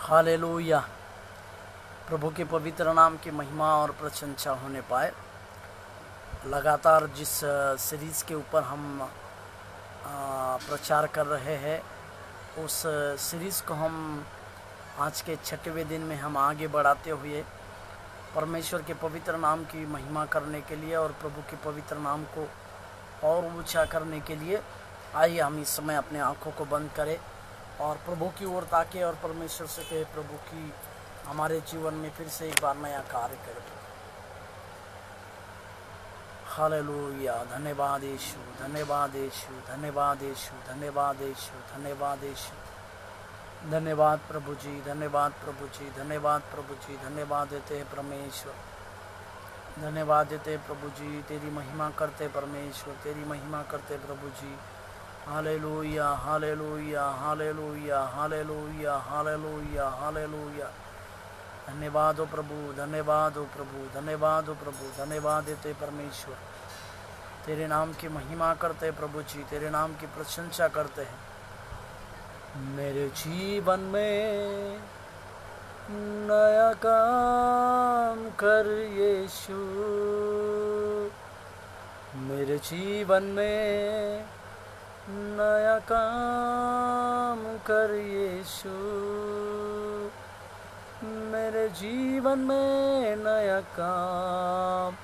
Hallelujah. प्रभु के पवित्र नाम की महिमा और प्रशंसा होने पाए। लगातार जिस सीरीज़ के ऊपर हम प्रचार कर रहे हैं, उस सीरीज़ को हम आज के 6वें दिन में हम आगे बढ़ाते हुए परमेश्वर के पवित्र नाम की महिमा करने के लिए और प्रभु के पवित्र नाम को और ऊंचा करने के लिए आइए हम इस समय अपने आँखों को बंद करें और प्रभु की ओर ताके और परमेश्वर से कहे, प्रभु की हमारे जीवन में फिर से एक बार नया कार्य करे। हालेलुया। धन्यवाद यीशु, धन्यवाद यीशु, धन्यवाद यीशु, धन्यवाद यीशु, धन्यवाद यीशु। धन्यवाद प्रभु जी, धन्यवाद प्रभु जी, धन्यवाद प्रभु जी। धन्यवाद देते हैं परमेश्वर, धन्यवाद देते प्रभु जी। तेरी महिमा करते परमेश्वर, तेरी महिमा करते प्रभु जी। Hallelujah, hallelujah, hallelujah, hallelujah, hallelujah, hallelujah. धन्यवाद हो प्रभु, धन्यवाद हो प्रभु, धन्यवाद हो प्रभु। धन्यवाद देते परमेश्वर, तेरे नाम की महिमा करते प्रभु जी, तेरे नाम की प्रशंसा करते हैं। मेरे जीवन में नया काम कर यीशु, मेरे जीवन में नया काम कर यीशु, मेरे जीवन में नया काम,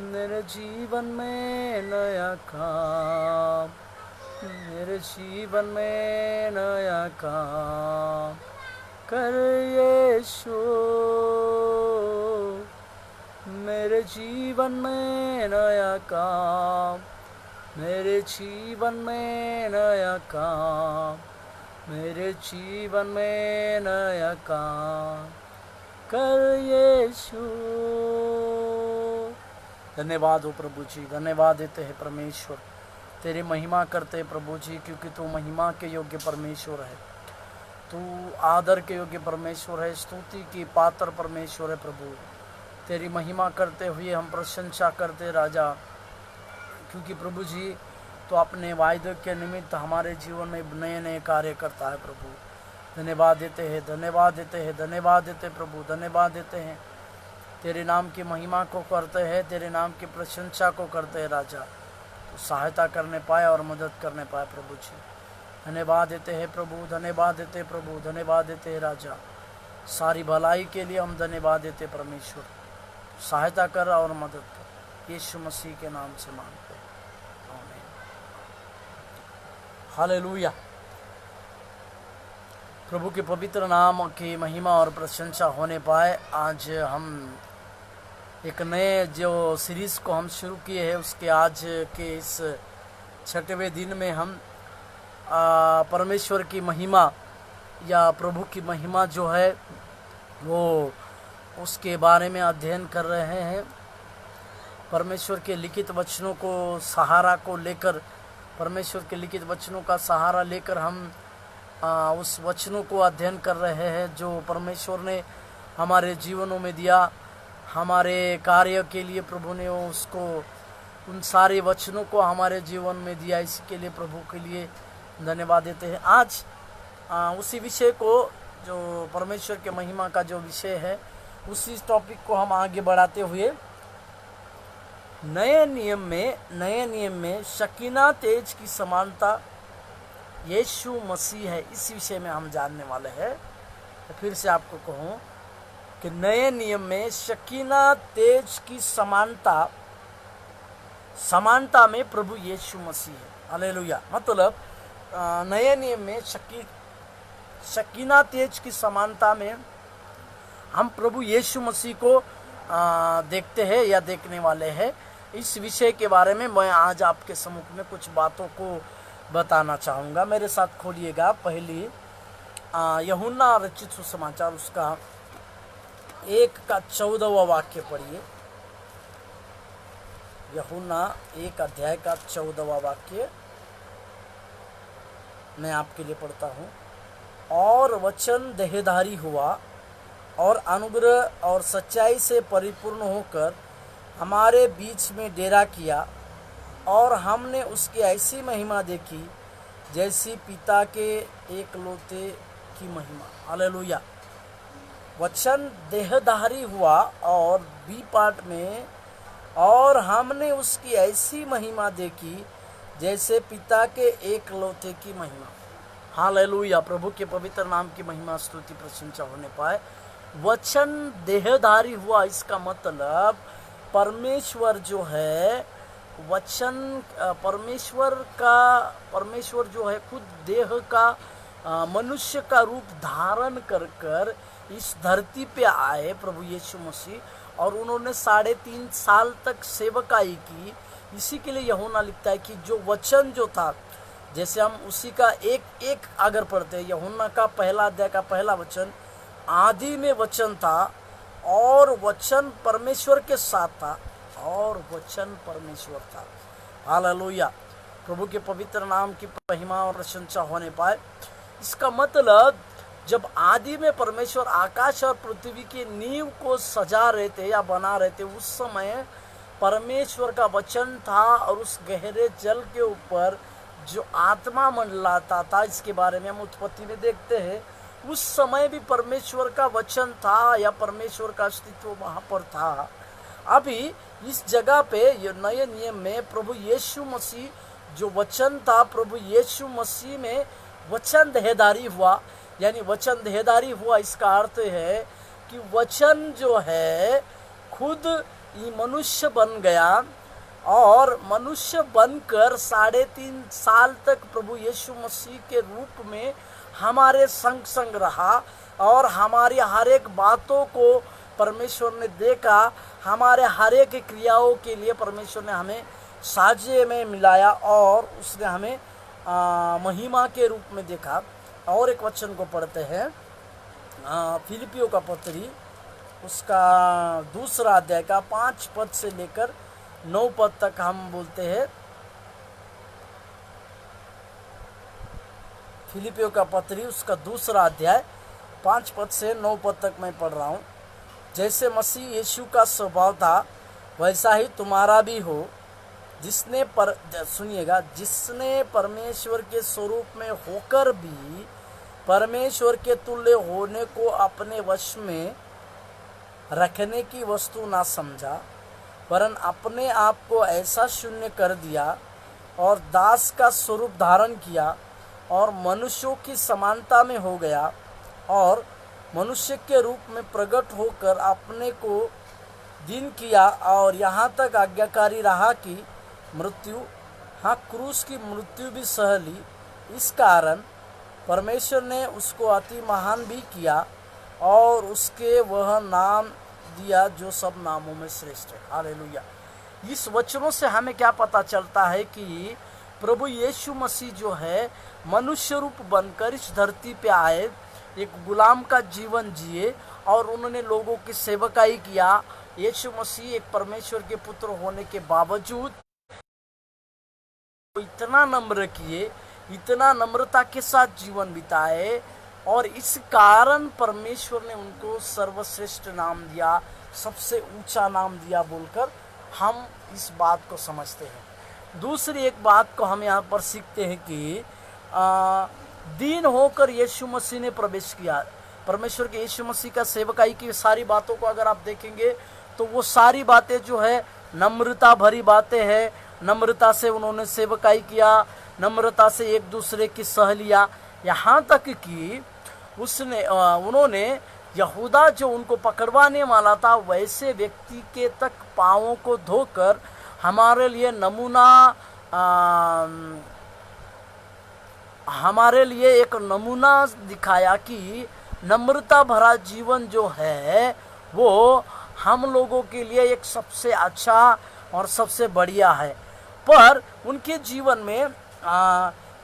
मेरे जीवन में नया काम, मेरे जीवन में नया काम कर यीशु, मेरे जीवन में नया काम, मेरे जीवन में नया काम, मेरे जीवन में नया काम कर यीशु। धन्यवाद हो प्रभु जी, धन्यवाद देते हैं परमेश्वर, तेरी महिमा करते प्रभु जी, क्योंकि तू महिमा के योग्य परमेश्वर है, तू आदर के योग्य परमेश्वर है, स्तुति की पात्र परमेश्वर है प्रभु। तेरी महिमा करते हुए हम प्रशंसा करते राजा, क्योंकि प्रभु जी तो अपने वायदे के निमित्त हमारे जीवन में नए नए कार्य करता है प्रभु। धन्यवाद देते हैं, धन्यवाद देते हैं, धन्यवाद देते प्रभु, धन्यवाद देते हैं। तेरे नाम की महिमा को करते हैं, तेरे नाम की प्रशंसा को करते हैं राजा, तो सहायता करने पाए और मदद करने पाए प्रभु जी। धन्यवाद देते हैं प्रभु, धन्यवाद देते प्रभु, धन्यवाद देते हैं राजा। सारी भलाई के लिए हम धन्यवाद देते परमेश्वर, सहायता कर और मदद कर, यीशु मसीह के नाम से मांगते हैं, आमीन। हालेलुया। प्रभु के पवित्र नाम की महिमा और प्रशंसा होने पाए। आज हम एक नए जो सीरीज़ को हम शुरू किए हैं, उसके आज के इस 6वें दिन में हम परमेश्वर की महिमा या प्रभु की महिमा जो है वो उसके बारे में अध्ययन कर रहे हैं। परमेश्वर के लिखित वचनों को सहारा को लेकर, परमेश्वर के लिखित वचनों का सहारा लेकर हम उस वचनों को अध्ययन कर रहे हैं जो परमेश्वर ने हमारे जीवनों में दिया, हमारे कार्य के लिए प्रभु ने उसको उन सारे वचनों को हमारे जीवन में दिया। इसके लिए प्रभु के लिए धन्यवाद देते हैं। आज उसी विषय को, जो परमेश्वर के महिमा का जो विषय है, उसी टॉपिक को हम आगे बढ़ाते हुए नए नियम में शकीना तेज की समानता यीशु मसीह है, इस विषय में हम जानने वाले हैं। तो फिर से आपको कहूँ कि नए नियम में शकीना तेज की समानता में प्रभु यीशु मसीह है। हालेलुया। मतलब नए नियम में शकीना तेज की समानता में हम प्रभु यीशु मसीह को देखते हैं या देखने वाले हैं। इस विषय के बारे में मैं आज आपके सम्मुख में कुछ बातों को बताना चाहूँगा। मेरे साथ खोलिएगा पहली यूहन्ना रचित सुसमाचार, उसका 1:14 वाक्य पढ़िए। यूहन्ना 1 अध्याय का 14वां वाक्य मैं आपके लिए पढ़ता हूँ। और वचन देहधारी हुआ और अनुग्रह और सच्चाई से परिपूर्ण होकर हमारे बीच में डेरा किया, और हमने उसकी ऐसी महिमा देखी जैसी पिता के एकलौते की महिमा। हालेलुया। वचन देहधारी हुआ और बी पार्ट में, और हमने उसकी ऐसी महिमा देखी जैसे पिता के एकलौते की महिमा। हालेलुया, प्रभु के पवित्र नाम की महिमा स्तुति प्रशंसा होने पाए। वचन देहधारी हुआ, इसका मतलब परमेश्वर जो है, वचन परमेश्वर जो है खुद देह का मनुष्य का रूप धारण कर इस धरती पे आए प्रभु यीशु मसीह, और उन्होंने 3.5 साल तक सेवकाई की। इसी के लिए यूहन्ना लिखता है कि जो वचन जो था, जैसे हम उसी का एक अगर पढ़ते हैं, यूहन्ना का पहला अध्याय का पहला वचन, आदि में वचन था और वचन परमेश्वर के साथ था और वचन परमेश्वर था। हालेलुया, प्रभु के पवित्र नाम की महिमा और प्रशंसा होने पाए। इसका मतलब जब आदि में परमेश्वर आकाश और पृथ्वी की नींव को सजा रहे थे या बना रहे थे, उस समय परमेश्वर का वचन था और उस गहरे जल के ऊपर जो आत्मा मंडलाता था, इसके बारे में हम उत्पत्ति में देखते हैं। उस समय भी परमेश्वर का वचन था या परमेश्वर का अस्तित्व वहाँ पर था। अभी इस जगह पे ये नए नियम में प्रभु यीशु मसीह जो वचन था, प्रभु यीशु मसीह में वचन देहधारी हुआ, यानी वचन देहधारी हुआ इसका अर्थ है कि वचन जो है खुद ये मनुष्य बन गया और मनुष्य बनकर 3.5 साल तक प्रभु यीशु मसीह के रूप में हमारे संग रहा और हमारी हर एक बातों को परमेश्वर ने देखा। हमारे हर एक क्रियाओं के लिए परमेश्वर ने हमें साझे में मिलाया और उसने हमें महिमा के रूप में देखा। और एक वचन को पढ़ते हैं, फिलिपियों का पत्री, उसका 2 अध्याय का 5 पद से लेकर 9 पद तक हम बोलते हैं। फिलिपियों का पत्री उसका 2 अध्याय 5 पद से 9 पद तक मैं पढ़ रहा हूँ। जैसे मसीह यीशु का स्वभाव था वैसा ही तुम्हारा भी हो, सुनिएगा, जिसने परमेश्वर के स्वरूप में होकर भी परमेश्वर के तुल्य होने को अपने वश में रखने की वस्तु ना समझा, वरन अपने आप को ऐसा शून्य कर दिया और दास का स्वरूप धारण किया और मनुष्यों की समानता में हो गया और मनुष्य के रूप में प्रकट होकर अपने को दीन किया और यहाँ तक आज्ञाकारी रहा कि मृत्यु, हाँ क्रूस की मृत्यु भी सह ली। इस कारण परमेश्वर ने उसको अति महान भी किया और उसके वह नाम दिया जो सब नामों में श्रेष्ठ है। हालेलुया। इस वचनों से हमें क्या पता चलता है कि प्रभु यीशु मसीह जो है मनुष्य रूप बनकर इस धरती पे आए, एक गुलाम का जीवन जिए और उन्होंने लोगों की सेवकाई किया। यीशु मसीह एक परमेश्वर के पुत्र होने के बावजूद इतना नम्र किए, इतना नम्रता के साथ जीवन बिताए और इस कारण परमेश्वर ने उनको सर्वश्रेष्ठ नाम दिया, सबसे ऊंचा नाम दिया बोलकर हम इस बात को समझते हैं। दूसरी एक बात को हम यहाँ पर सीखते हैं कि दीन होकर यीशु मसीह ने प्रवेश किया। परमेश्वर के यीशु मसीह का सेवकाई की सारी बातों को अगर आप देखेंगे तो वो सारी बातें जो है नम्रता भरी बातें हैं। नम्रता से उन्होंने सेवकाई किया, नम्रता से एक दूसरे की सह लिया, यहाँ तक कि उन्होंने यहूदा जो उनको पकड़वाने वाला था वैसे व्यक्ति के तक पाँवों को धोकर हमारे लिए एक नमूना दिखाया कि नम्रता भरा जीवन जो है वो हम लोगों के लिए एक सबसे अच्छा और सबसे बढ़िया है। पर उनके जीवन में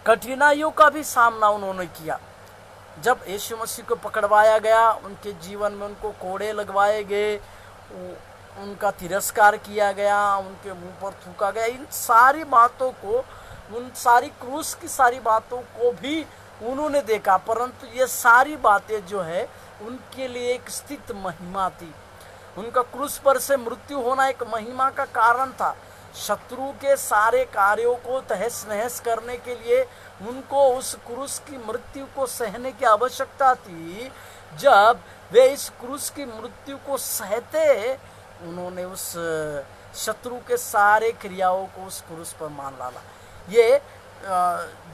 कठिनाइयों का भी सामना उन्होंने किया। जब यीशु मसीह को पकड़वाया गया, उनके जीवन में उनको कोड़े लगवाए गए, उनका तिरस्कार किया गया, उनके मुंह पर थूका गया। इन सारी बातों को, उन सारी क्रूस की सारी बातों को भी उन्होंने देखा, परंतु ये सारी बातें जो है उनके लिए एक स्थित महिमा थी। उनका क्रूस पर से मृत्यु होना एक महिमा का कारण था। शत्रु के सारे कार्यों को तहस नहस करने के लिए उनको उस क्रूस की मृत्यु को सहने की आवश्यकता थी। जब वे इस क्रूस की मृत्यु को सहते उन्होंने उस शत्रु के सारे क्रियाओं को उस क्रूस पर मान डाला। ये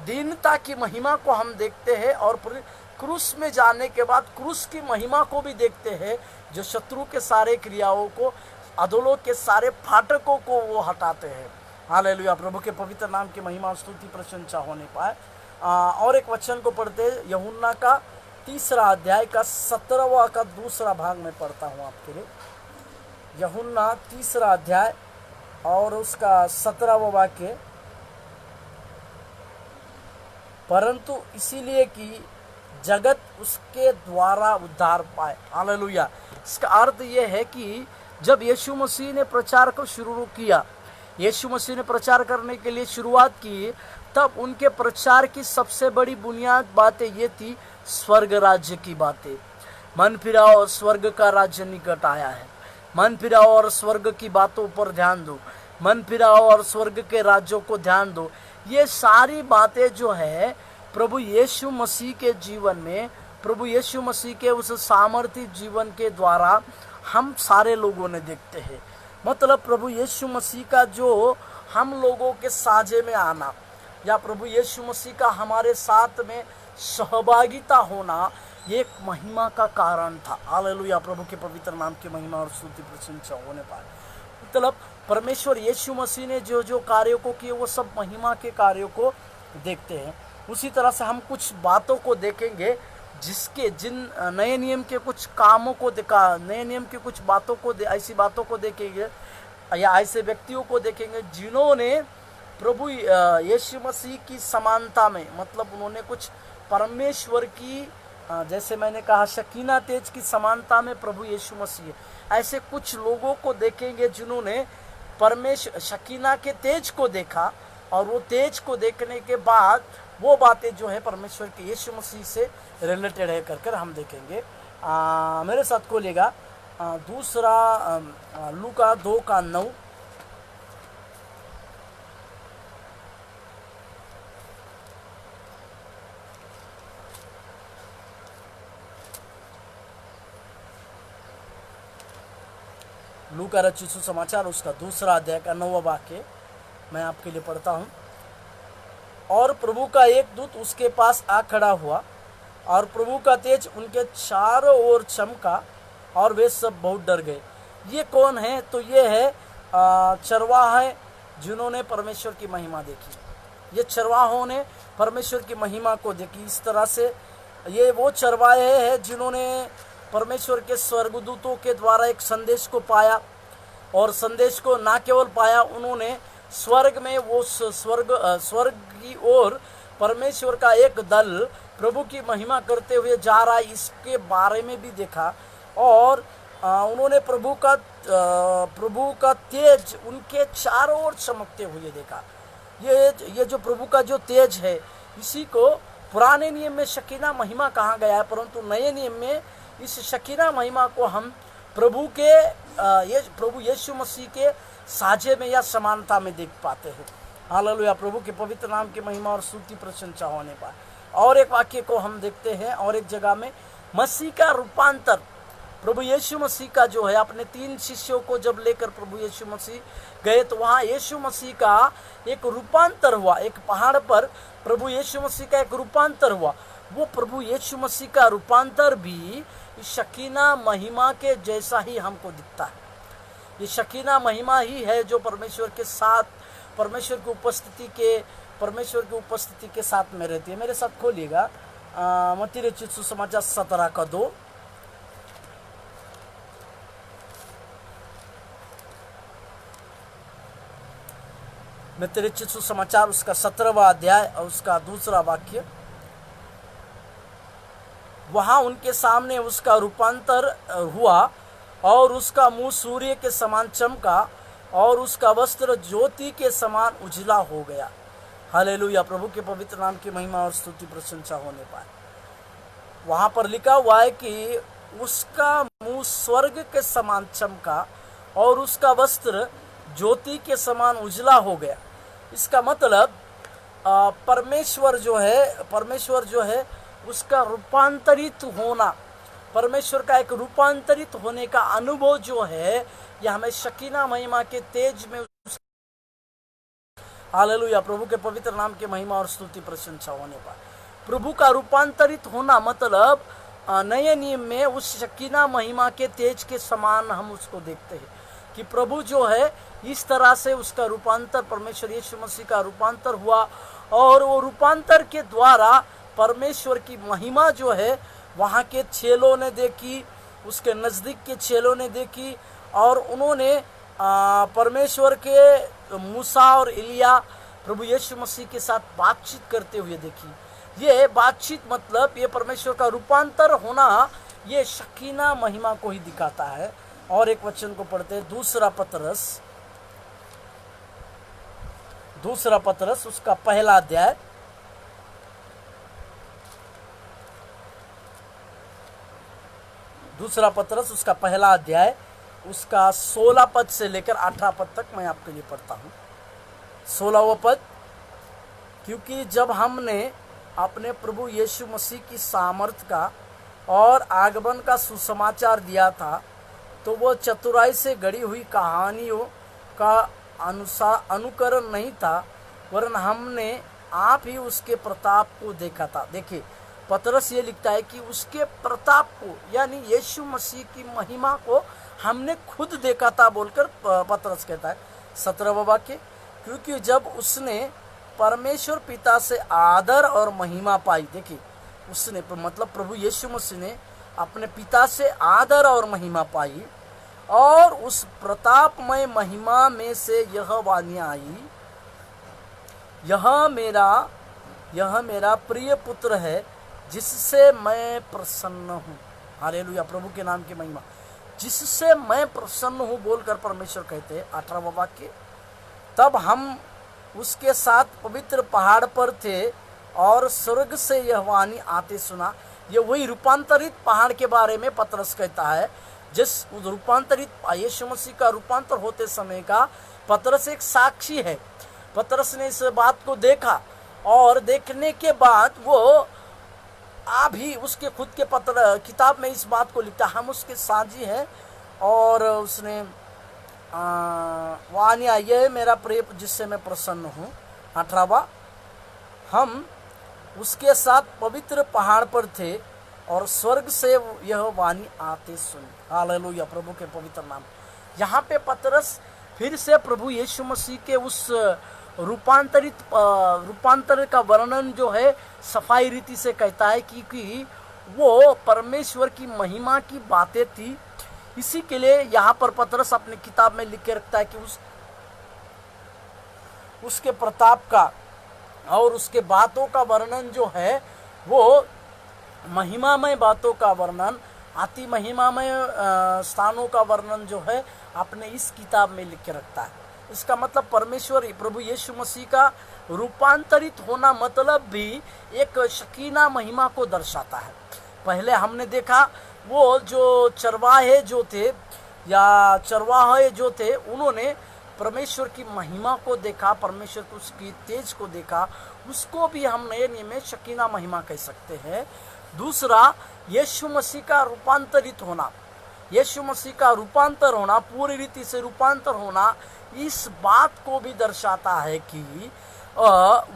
दीनता की महिमा को हम देखते हैं और क्रूस में जाने के बाद क्रूस की महिमा को भी देखते हैं, जो शत्रु के सारे क्रियाओं को, अधोलोक के सारे फाटकों को वो हटाते हैं। हालेलुया, प्रभु के पवित्र नाम की महिमा स्तुति प्रशंसा होने पाए। और एक वचन को पढ़ते हैं, यूहन्ना का 3 अध्याय का 17वां का दूसरा भाग में पढ़ता हूँ आपके लिए। यूहन्ना 3 अध्याय और उसका 17वां वाक्य, परंतु इसीलिए कि जगत उसके द्वारा उद्धार पाए। हालेलुया। इसका अर्थ यह है कि जब यीशु मसीह ने प्रचार को शुरू किया, यीशु मसीह ने प्रचार करने के लिए शुरुआत की, तब उनके प्रचार की सबसे बड़ी बुनियाद बातें ये थी, स्वर्ग राज्य की बातें। मन फिराओ और स्वर्ग का राज्य निकट आया है। मन फिराओ और स्वर्ग की बातों पर ध्यान दो। मन फिराओ और स्वर्ग के राज्यों को ध्यान दो। ये सारी बातें जो है प्रभु यीशु मसीह के जीवन में, प्रभु यीशु मसीह के उस सामर्थ्य जीवन के द्वारा हम सारे लोगों ने देखते हैं। मतलब प्रभु यीशु मसीह का जो हम लोगों के साझे में आना, या प्रभु यीशु मसीह का हमारे साथ में सहभागिता होना, ये एक महिमा का कारण था। हालेलुया, प्रभु के पवित्र नाम की महिमा और स्तुति प्रशंसा होने पाए। मतलब परमेश्वर यीशु मसीह ने जो जो कार्यों को किए, वो सब महिमा के कार्यों को देखते हैं। उसी तरह से हम कुछ बातों को देखेंगे, जिसके जिन नए नियम के कुछ कामों को देखा, नए नियम के कुछ बातों को, ऐसी बातों को देखेंगे या ऐसे व्यक्तियों को देखेंगे जिन्होंने प्रभु यीशु मसीह की समानता में, मतलब उन्होंने कुछ परमेश्वर की, जैसे मैंने कहा शकीना तेज की समानता में प्रभु यीशु मसीह, ऐसे कुछ लोगों को देखेंगे जिन्होंने परमेश्वर शकीना के तेज को देखा, और वो तेज को देखने के बाद वो बातें जो है परमेश्वर के यीशु मसीह से रिलेटेड है कर हम देखेंगे। मेरे साथ खोलिएगा दूसरा लूका 2:9। लूका रचित सुसमाचार उसका 2 अध्याय का 9वां वाक्य मैं आपके लिए पढ़ता हूँ। और प्रभु का एक दूत उसके पास आ खड़ा हुआ, और प्रभु का तेज उनके चारों ओर चमका, और वे सब बहुत डर गए। ये कौन है? तो ये है चरवाहा है जिन्होंने परमेश्वर की महिमा देखी। ये चरवाहों ने परमेश्वर की महिमा को देखी। इस तरह से ये वो चरवाहे हैं जिन्होंने परमेश्वर के स्वर्गदूतों के द्वारा एक संदेश को पाया, और संदेश को ना केवल पाया, उन्होंने स्वर्ग में वो स्वर्ग की ओर परमेश्वर का एक दल प्रभु की महिमा करते हुए जा रहा है, इसके बारे में भी देखा। और उन्होंने प्रभु का तेज उनके चारों ओर चमकते हुए देखा। ये जो प्रभु का जो तेज है, इसी को पुराने नियम में शकीना महिमा कहा गया है, परंतु नए नियम में इस शकीना महिमा को हम प्रभु यीशु मसीह के साझे में या समानता में देख पाते हैं। हालेलुया, प्रभु के पवित्र नाम की महिमा और स्तुति प्रशंसा होने पाए। और एक वाक्य को हम देखते हैं, और एक जगह में मसीह का रूपांतर, प्रभु यीशु मसीह का जो है, अपने 3 शिष्यों को जब लेकर प्रभु यीशु मसीह गए, तो वहाँ यीशु मसीह का एक रूपांतर हुआ। एक पहाड़ पर प्रभु यीशु मसीह का एक रूपांतर हुआ। वो प्रभु यीशु मसीह का रूपांतर भी शकीना महिमा के जैसा ही हमको दिखता है। ये शकीना महिमा ही है जो परमेश्वर के साथ, परमेश्वर की उपस्थिति के साथ में रहती है। मेरे साथ खोलिएगा मत्ती रचित सुसमाचार 17:2। मत्ती रचित सुसमाचार उसका 17वां अध्याय और उसका 2 वाक्य। वहां उनके सामने उसका रूपांतर हुआ, और उसका मुंह सूर्य के समान चमका, और उसका वस्त्र ज्योति के समान उजला हो गया। हालेलुया, प्रभु के पवित्र नाम की महिमा और स्तुति प्रशंसा होने पाए। वहां पर लिखा हुआ है कि उसका मुंह स्वर्ग के समान चमका, और उसका वस्त्र ज्योति के समान उजला हो गया। इसका मतलब परमेश्वर जो है उसका रूपांतरित होना, परमेश्वर का एक रूपांतरित होने का अनुभव जो है, यह हमें शकीना महिमा के तेज में, हालेलुया, प्रभु के पवित्र नाम की महिमा और स्तुति प्रशंसा होने पर प्रभु का रूपांतरित होना मतलब नए नियम में उस शकीना महिमा के तेज के समान हम उसको देखते हैं कि प्रभु जो है इस तरह से उसका रूपांतर, परमेश्वर यीशु मसीह का रूपांतर हुआ और वो रूपांतर के द्वारा परमेश्वर की महिमा जो है वहाँ के चेलों ने देखी, उसके नज़दीक के चेलों ने देखी और उन्होंने परमेश्वर के मूसा और एलिया प्रभु यीशु मसीह के साथ बातचीत करते हुए देखी। ये बातचीत मतलब ये परमेश्वर का रूपांतर होना, ये शकीना महिमा को ही दिखाता है। और एक वचन को पढ़ते हैं, दूसरा पतरस उसका पहला अध्याय, दूसरा पतरस उसका पहला अध्याय उसका 16 पद से लेकर 18 पद तक मैं आपके लिए पढ़ता हूँ। 16वां पद, क्योंकि जब हमने अपने प्रभु यीशु मसीह की सामर्थ का और आगमन का सुसमाचार दिया था, तो वो चतुराई से गढ़ी हुई कहानियों का अनुकरण नहीं था, वरन हमने आप ही उसके प्रताप को देखा था। देखिए, पतरस ये लिखता है कि उसके प्रताप को, यानी यीशु मसीह की महिमा को हमने खुद देखा था बोलकर पतरस कहता है। 17वां वाक्य, क्योंकि जब उसने परमेश्वर पिता से आदर और महिमा पाई, देखिए उसने मतलब प्रभु यीशु मसीह ने अपने पिता से आदर और महिमा पाई और उस प्रतापमय महिमा में से यह वाणी आई, यह मेरा प्रिय पुत्र है जिससे मैं प्रसन्न हूँ। हालेलुया, प्रभु के नाम की महिमा, जिससे मैं प्रसन्न हूँ बोलकर परमेश्वर कहते हैं। 18वां वाक्य, तब हम उसके साथ पवित्र पहाड़ पर थे और स्वर्ग से यह वाणी आते सुना। ये वही रूपांतरित पहाड़ के बारे में पतरस कहता है, जिस रूपांतरित यीशु मसीह का रूपांतर होते समय का पतरस एक साक्षी है। पतरस ने इस बात को देखा और देखने के बाद वो अभी उसके खुद के पत्र किताब में इस बात को लिखता, हम उसके साझी हैं और उसने वाणी आई, ये मेरा प्रिय जिससे मैं प्रसन्न हूँ। 18वां, हम उसके साथ पवित्र पहाड़ पर थे और स्वर्ग से यह वाणी आते सुनी। हालेलुया, प्रभु के पवित्र नाम। यहाँ पे पतरस फिर से प्रभु यीशु मसीह के उस रूपांतर का वर्णन जो है सफाई रीति से कहता है, क्योंकि वो परमेश्वर की महिमा की बातें थी। इसी के लिए यहाँ पर पतरस अपनी किताब में लिख के रखता है कि उसके प्रताप का और उसके बातों का वर्णन जो है वो महिमामय बातों का वर्णन, अति महिमामय स्थानों का वर्णन जो है अपने इस किताब में लिख के रखता है। इसका मतलब परमेश्वर प्रभु यीशु मसीह का रूपांतरित होना मतलब भी एक शकीना महिमा को दर्शाता है। पहले हमने देखा वो जो चरवाहे जो थे या चरवाहे जो थे उन्होंने परमेश्वर की महिमा को देखा, परमेश्वर को उसकी तेज को देखा, उसको भी हम नए नियम में शकीना महिमा कह सकते हैं। दूसरा, यीशु मसीह का रूपांतरित होना, यीशु मसीह का रूपांतर होना, पूरी रीति से रूपांतर होना, इस बात को भी दर्शाता है कि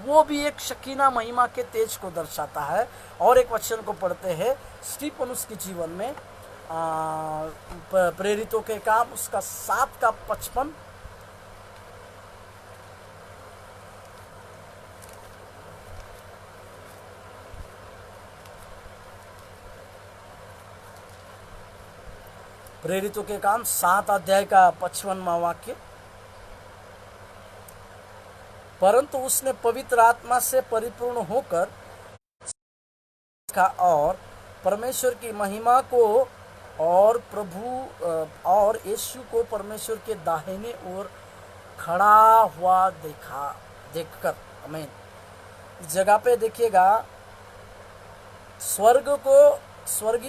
वो भी एक शकीना महिमा के तेज को दर्शाता है। और एक वचन को पढ़ते हैं स्टीफनुस के जीवन में, प्रेरितों के काम उसका 7 का 55। प्रेरितों के काम 7 अध्याय का 55वां वाक्य, परंतु उसने पवित्र आत्मा से परिपूर्ण होकर और परमेश्वर की महिमा को और प्रभु और यीशु को परमेश्वर के दाहिने ओर खड़ा हुआ देखकर, आमीन। इस जगह पे देखिएगा, स्वर्ग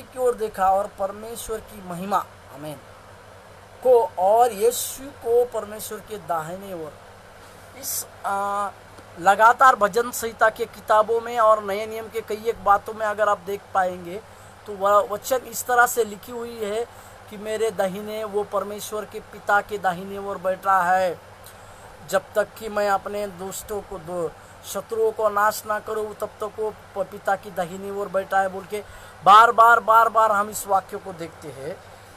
की ओर देखा और परमेश्वर की महिमा, आमीन, को और यीशु को परमेश्वर के दाहिने ओर। इस लगातार भजन संहिता के किताबों में और नए नियम के कई एक बातों में अगर आप देख पाएंगे तो वह वचन इस तरह से लिखी हुई है कि मेरे दाहिने वो परमेश्वर के पिता के दाहिने ओर बैठा है, जब तक कि मैं अपने दोस्तों को शत्रुओं को नाश ना करूं तब तक वो पिता की दाहिनी ओर बैठा है बोल के बार बार हम इस वाक्य को देखते हैं।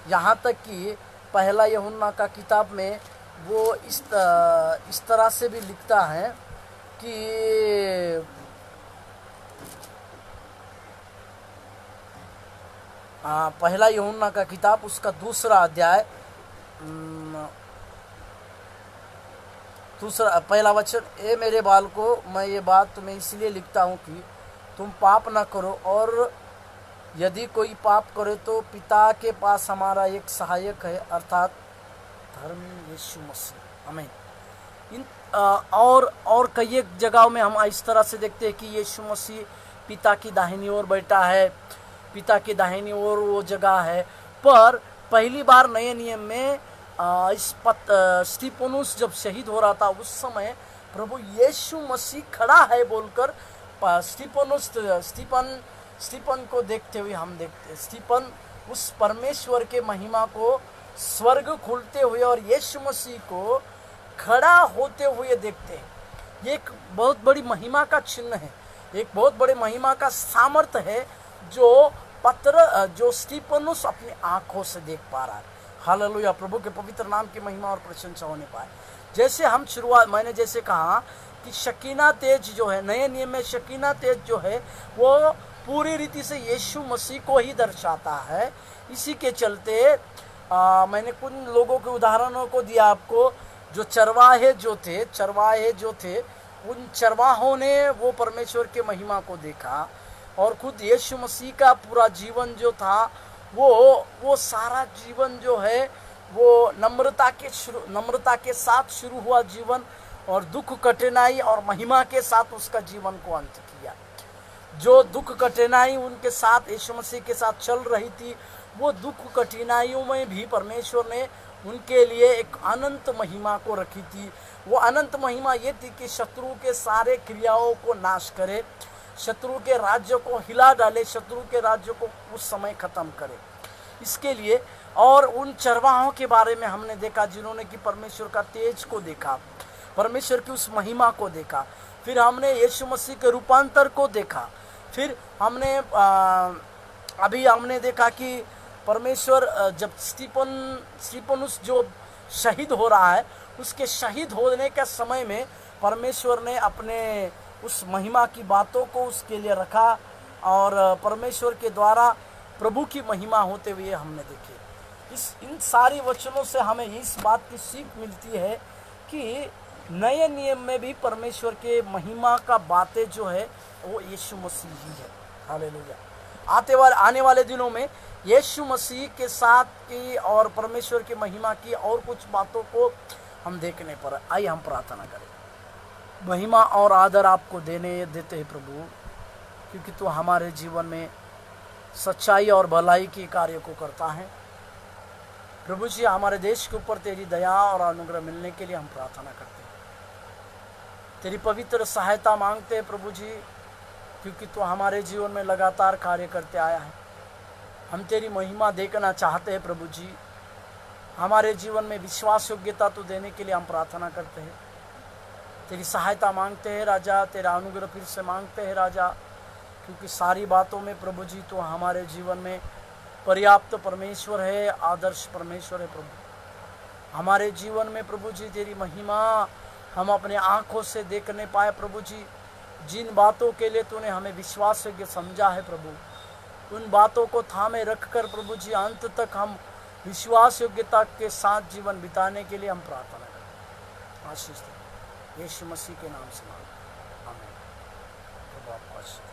यहाँ तक कि पहला यूहन्ना का किताब में वो इस तरह से भी लिखता है कि पहला यूहन्ना का किताब उसका दूसरा अध्याय पहला वचन, ए मेरे बालकों, मैं ये बात तुम्हें इसलिए लिखता हूँ कि तुम पाप न करो, और यदि कोई पाप करे तो पिता के पास हमारा एक सहायक है, अर्थात धर्मी यीशु मसीह। आमीन। इन और कई एक जगहों में हम इस तरह से देखते हैं कि यीशु मसीह पिता की दाहिनी ओर बैठा है, पिता की दाहिनी ओर वो जगह है। पर पहली बार नए नियम में स्टीफनुस जब शहीद हो रहा था उस समय प्रभु यीशु मसीह खड़ा है बोलकर स्टीफन को देखते हुए हम देखते हैं। स्टीफन उस परमेश्वर के महिमा को स्वर्ग खुलते हुए और यीशु मसीह को खड़ा होते हुए देखते हैं। ये एक बहुत बड़ी महिमा का चिन्ह है, एक बहुत बड़े महिमा का सामर्थ्य है जो स्टीफनुस अपनी आंखों से देख पा रहा है। हालेलुया, प्रभु के पवित्र नाम की महिमा और प्रशंसा होने पाए। जैसे हम मैंने जैसे कहा कि शकीना तेज जो है, नए नियम में शकीना तेज जो है वो पूरी रीति से यीशु मसीह को ही दर्शाता है। इसी के चलते मैंने कुछ लोगों के उदाहरणों को दिया आपको, जो चरवाहे जो थे उन चरवाहों ने वो परमेश्वर के महिमा को देखा, और खुद यीशु मसीह का पूरा जीवन जो था वो सारा जीवन जो है वो नम्रता के साथ शुरू हुआ जीवन, और दुख कठिनाई और महिमा के साथ उसका जीवन को अंत किया। जो दुख कठिनाई उनके साथ यीशु मसीह के साथ चल रही थी, वो दुख कठिनाइयों में भी परमेश्वर ने उनके लिए एक अनंत महिमा को रखी थी। वो अनंत महिमा ये थी कि शत्रु के सारे क्रियाओं को नाश करे, शत्रु के राज्य को हिला डाले, शत्रु के राज्य को उस समय खत्म करे। इसके लिए और उन चरवाहों के बारे में हमने देखा जिन्होंने कि परमेश्वर का तेज को देखा, परमेश्वर की उस महिमा को देखा। फिर हमने यीशु मसीह के रूपांतर को देखा। फिर हमने अभी हमने देखा कि परमेश्वर जब स्टीफनुस जो शहीद हो रहा है, उसके शहीद होने के समय में परमेश्वर ने अपने उस महिमा की बातों को उसके लिए रखा, और परमेश्वर के द्वारा प्रभु की महिमा होते हुए हमने देखे। इन सारी वचनों से हमें इस बात की सीख मिलती है कि नए नियम में भी परमेश्वर के महिमा का बातें जो है वो यीशु मसीह ही है। हालेलुया। आने वाले दिनों में यीशु मसीह के साथ की और परमेश्वर की महिमा की और कुछ बातों को हम देखने पर आइए हम प्रार्थना करें। महिमा और आदर आपको देते हैं प्रभु, क्योंकि तू हमारे जीवन में सच्चाई और भलाई की कार्य को करता है। प्रभु जी, हमारे देश के ऊपर तेरी दया और अनुग्रह मिलने के लिए हम प्रार्थना करते हैं। तेरी पवित्र सहायता मांगते हैं प्रभु जी, क्योंकि तू हमारे जीवन में लगातार कार्य करते आया है। हम तेरी महिमा देखना चाहते हैं प्रभु जी। हमारे जीवन में विश्वास योग्यता तो देने के लिए हम प्रार्थना करते हैं। तेरी सहायता मांगते हैं राजा, तेरा अनुग्रह फिर से मांगते हैं राजा, क्योंकि सारी बातों में प्रभु जी तो हमारे जीवन में पर्याप्त परमेश्वर है, आदर्श परमेश्वर है प्रभु। हमारे जीवन में प्रभु जी तेरी महिमा हम अपने आँखों से देखने पाए प्रभु जी। जिन बातों के लिए तूने हमें विश्वास योग्य समझा है प्रभु, उन बातों को थामे रखकर प्रभु जी अंत तक हम विश्वास योग्यता के साथ जीवन बिताने के लिए हम प्रार्थना करते। आशीष दे यीशु मसीह के नाम से मांगते हैं, आमीन। प्रभु आपको आशीष दे।